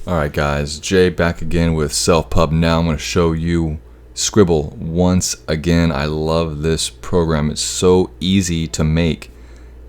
Alright guys, Jay back again with Self-Pub. Now I'm going to show you Sqribble once again. I love this program. It's so easy to make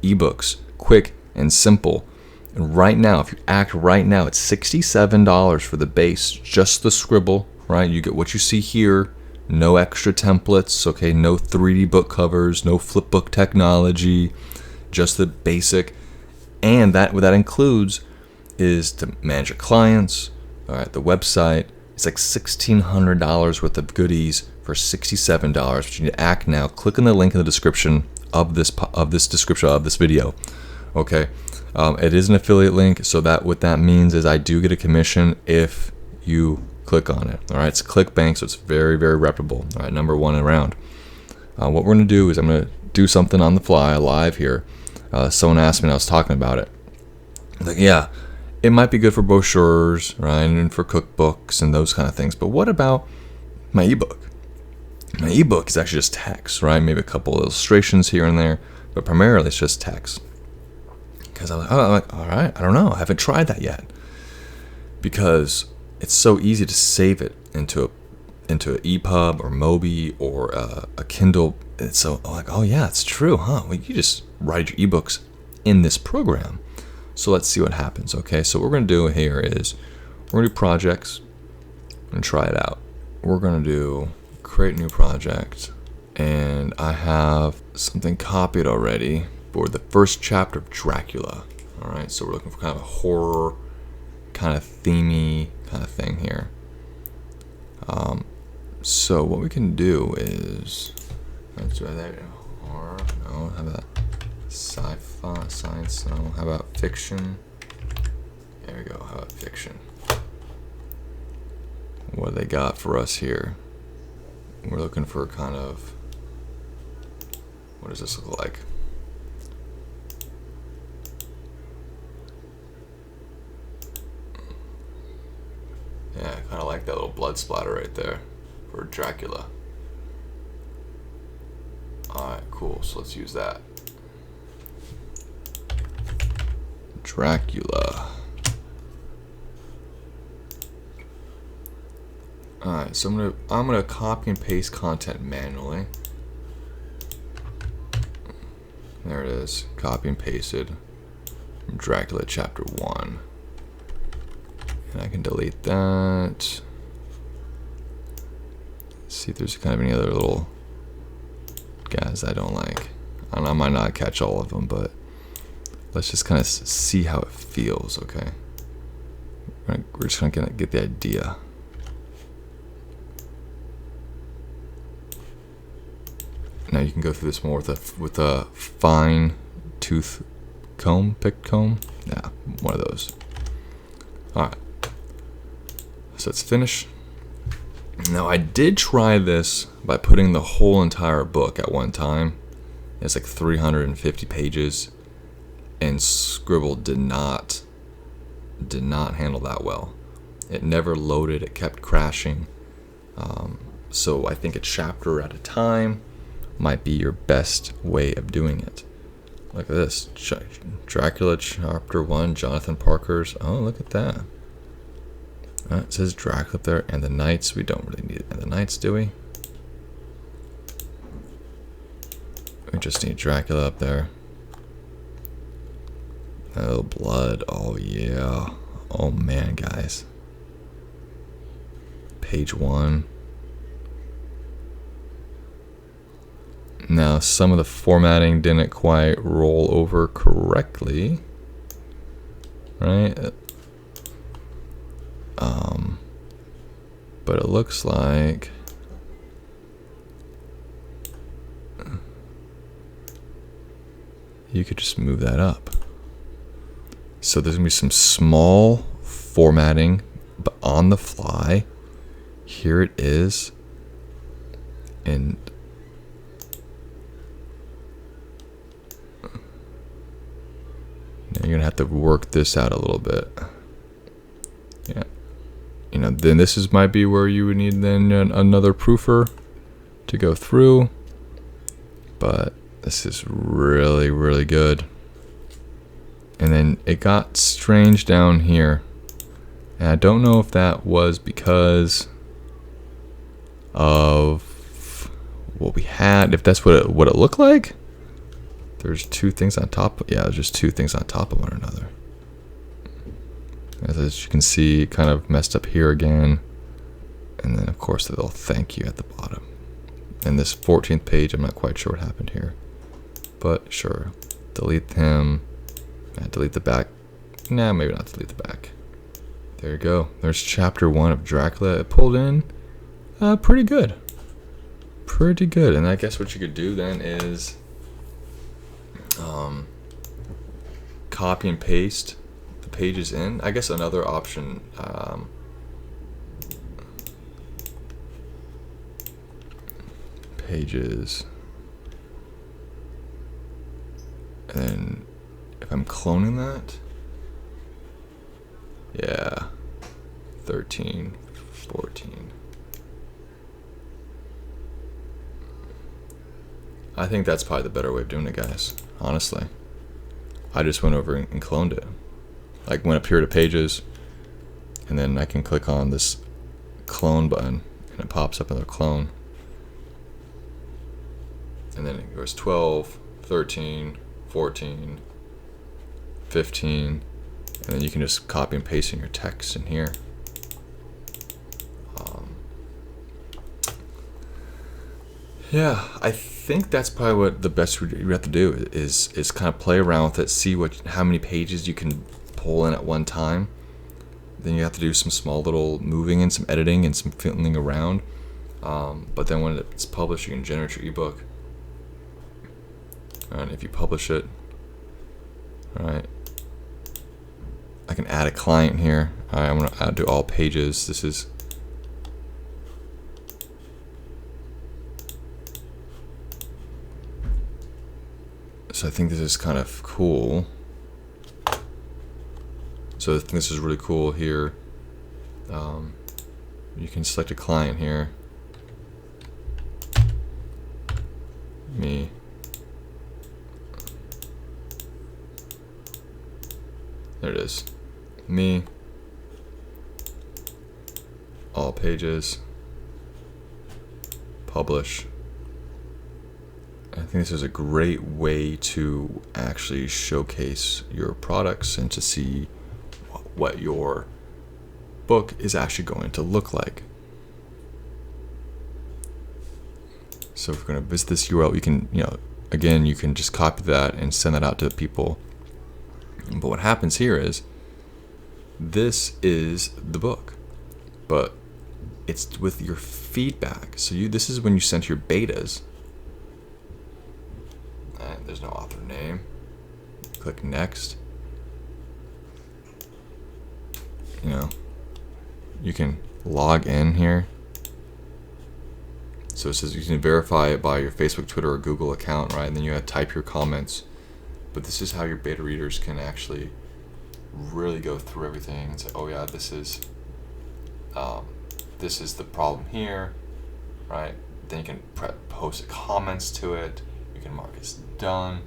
ebooks, quick and simple. And right now, if you act right now, it's $67 for the base, just the Sqribble, right? You get what you see here, no extra templates, okay, no 3D book covers, no flipbook technology, just the basic. And what that includes is to manage your clients, all right, the website. It's like $1,600 worth of goodies for $67. But you need to act now. Click on the link in the description of this video. Okay, it is an affiliate link, so that what that means is I do get a commission if you click on it. All right, it's ClickBank, so it's very, very reputable. All right, number one around. What we're gonna do is I'm gonna do something on the fly, live here. Someone asked me, and I was talking about it. Like, yeah, it might be good for brochures, right, and for cookbooks and those kind of things. But what about my ebook? My ebook is actually just text, right? Maybe a couple illustrations here and there, but primarily it's just text. Because I'm like, all right, I don't know. I haven't tried that yet. Because it's so easy to save it into an EPUB or Mobi or a Kindle. It's so like, oh yeah, it's true, huh? Well, you just write your ebooks in this program. So let's see what happens, okay? So what we're going to do here is we're going to do projects and try it out. We're going to do create new project, and I have something copied already for the first chapter of Dracula. All right, so we're looking for kind of a horror, kind of themey kind of thing here. So what we can do is, let's do that. Horror, no, how about sci-fi, science, no, how about fiction? There we go, how about fiction? What do they got for us here? We're looking for kind of, what does this look like? Yeah, I kind of like that little blood splatter right there for Dracula. Alright, cool, so let's use that. Dracula. Alright, so I'm gonna copy and paste content manually. There it is, copy and pasted from Dracula chapter 1. And I can delete that. See if there's kind of any other little guys I don't like. I don't know, I might not catch all of them, but let's just kind of see how it feels, okay? We're just gonna get the idea. Now you can go through this more with a fine tooth comb, pick comb. Yeah, one of those. All right, so it's finished. Now I did try this by putting the whole entire book at one time. It's like 350 pages, and Sqribble did not handle that well. It never loaded. It kept crashing. So I think a chapter at a time might be your best way of doing it. Look at this, Dracula chapter 1, Jonathan Parker's. Oh, look at that. It says Dracula up there, and the knights. We don't really need it. And the knights, do we? We just need Dracula up there. Oh, blood. Oh yeah. Oh man, guys. Page 1. Now, some of the formatting didn't quite roll over correctly, right? But it looks like you could just move that up. So there's gonna be some small formatting, but on the fly, here it is, and you're gonna have to work this out a little bit. Yeah, you know, then this might be where you would need then another proofer to go through, but this is really, really good. And then it got strange down here, And I don't know if that was because of what we had, if that's what it looked like. There's two things on top. Yeah, there's just two things on top of one another. As you can see, kind of messed up here again. And then, of course, the little thank you at the bottom. And this 14th page, I'm not quite sure what happened here. But sure, delete him. Delete the back. Nah, maybe not delete the back. There you go. There's chapter 1 of Dracula. It pulled in pretty good. Pretty good. And I guess what you could do then is copy and paste the pages in. I guess another option, pages, and then if I'm cloning that, yeah, 13, 14. I think that's probably the better way of doing it, guys. Honestly, I just went over and cloned it. Like, went up here to pages, and then I can click on this clone button, and it pops up another clone. And then it goes 12, 13, 14, 15, and then you can just copy and paste in your text in here. Yeah, I think that's probably what the best you have to do is kind of play around with it, see how many pages you can pull in at one time. Then you have to do some small little moving and some editing and some fiddling around. But then when it's published, you can generate your ebook. And if you publish it, alright, I can add a client here. Alright, I'm gonna add to all pages. This is so I think this is kind of cool. So I think this is really cool here. You can select a client here. Me. There it is. Me. All pages. Publish. I think this is a great way to actually showcase your products and to see what your book is actually going to look like. So if we're going to visit this URL, you can, again, you can just copy that and send that out to people. But what happens here is, this is the book, but it's with your feedback. So this is when you send your betas. And there's no author name. Click next. You can log in here. So it says you can verify it by your Facebook, Twitter, or Google account, right? And then you have to type your comments. But this is how your beta readers can actually really go through everything and say, oh yeah, this is the problem here, right? Then you can post comments to it. You can mark as done.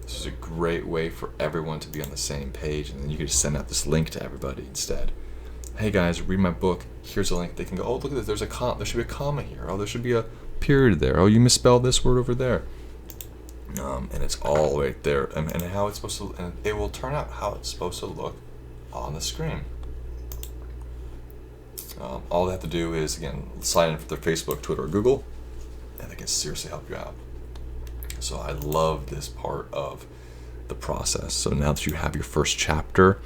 This is a great way for everyone to be on the same page, and then you can just send out this link to everybody instead. Hey guys, read my book. Here's a link. They can go, oh, look at this. There should be a comma here. Oh, there should be a period there. Oh, you misspelled this word over there. And it's all right there, and how it's supposed to, and it will turn out how it's supposed to look on the screen. All they have to do is, again, sign in for their Facebook, Twitter, or Google, and they can seriously help you out. So I love this part of the process. So now that you have your first chapter,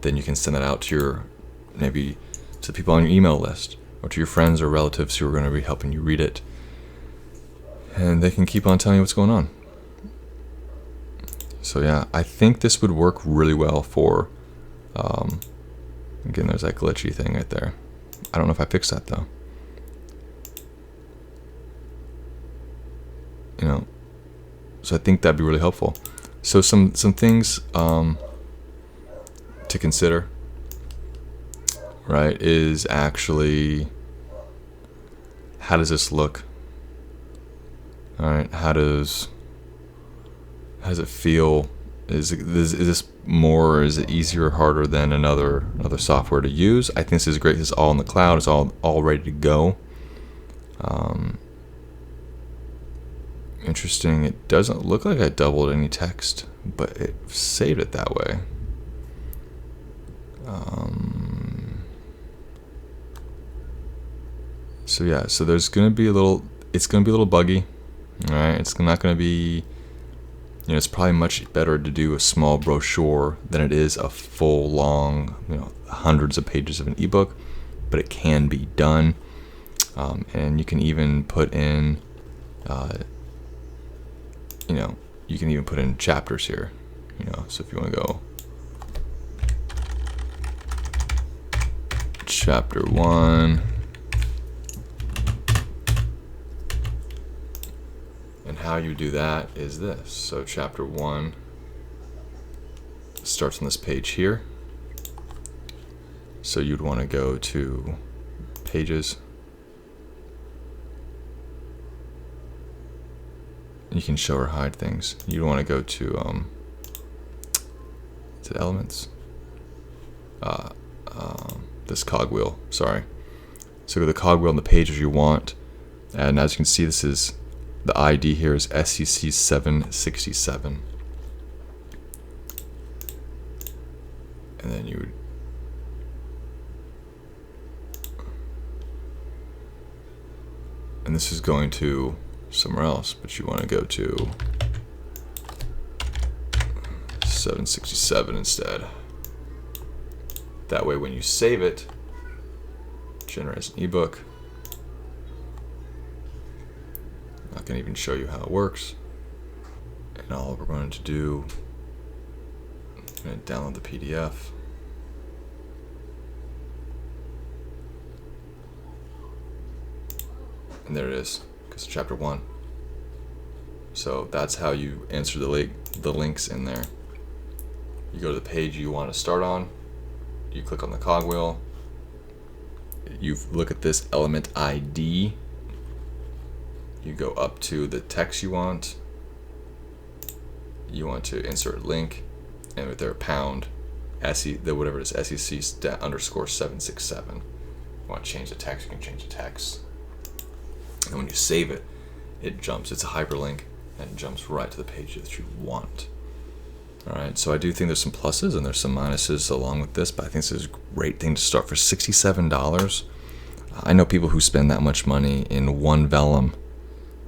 then you can send it out to maybe to the people on your email list, or to your friends or relatives who are going to be helping you read it, and they can keep on telling you what's going on. So yeah, I think this would work really well for, again, there's that glitchy thing right there. I don't know if I fixed that though. So I think that'd be really helpful. So some things to consider, right, is actually, how does this look? All right, how does it feel? Is this more, or is it easier or harder than another software to use? I think this is great. This is all in the cloud. It's all ready to go. Interesting. It doesn't look like I doubled any text, but it saved it that way. So yeah, so there's gonna be it's gonna be a little buggy. All right, it's not gonna be, it's probably much better to do a small brochure than it is a full long, hundreds of pages of an ebook, but it can be done. And you can even put in, you can even put in chapters here, so if you want to go chapter 1, and how you do that is this. So chapter 1 starts on this page here. So you'd want to go to pages. You can show or hide things. You'd want to go to is it elements? This cogwheel, sorry. So go to the cogwheel on the pages you want, and as you can see, this is the ID here is SEC 767, and then you would and this is going to somewhere else, but you want to go to 767 instead. That way when you save it, generates an ebook. I'm not going to even show you how it works. And all we're going to do, I'm going to download the PDF. And there it is, because it's chapter 1. So that's how you answer the links in there. You go to the page you want to start on. You click on the cogwheel. You look at this element ID. You go up to the text you want. You want to insert link, and with their pound, whatever it is, SEC underscore 767. You want to change the text, you can change the text. And when you save it, it jumps. It's a hyperlink, and it jumps right to the page that you want. Alright, so I do think there's some pluses and there's some minuses along with this, but I think this is a great thing to start for $67. I know people who spend that much money in one vellum,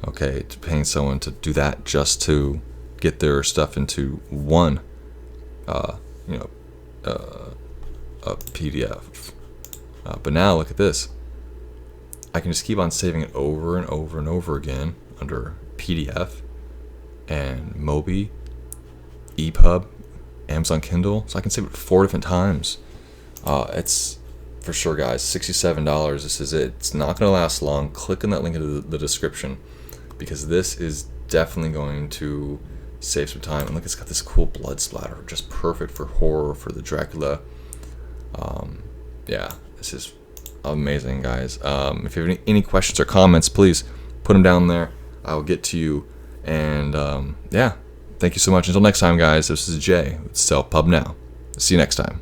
okay, to paying someone to do that just to get their stuff into one, a PDF. But now look at this. I can just keep on saving it over and over and over again under PDF and Mobi, EPUB, Amazon Kindle, so I can save it 4 different times. It's for sure, guys, $67. This is it. It's not going to last long. Click on that link in the description, because this is definitely going to save some time. And look, it's got this cool blood splatter, just perfect for horror, for the Dracula. Yeah, this is amazing, guys. If you have any questions or comments, please put them down there. I'll get to you. And yeah, thank you so much. Until next time, guys, this is Jay with Self Pub Now. See you next time.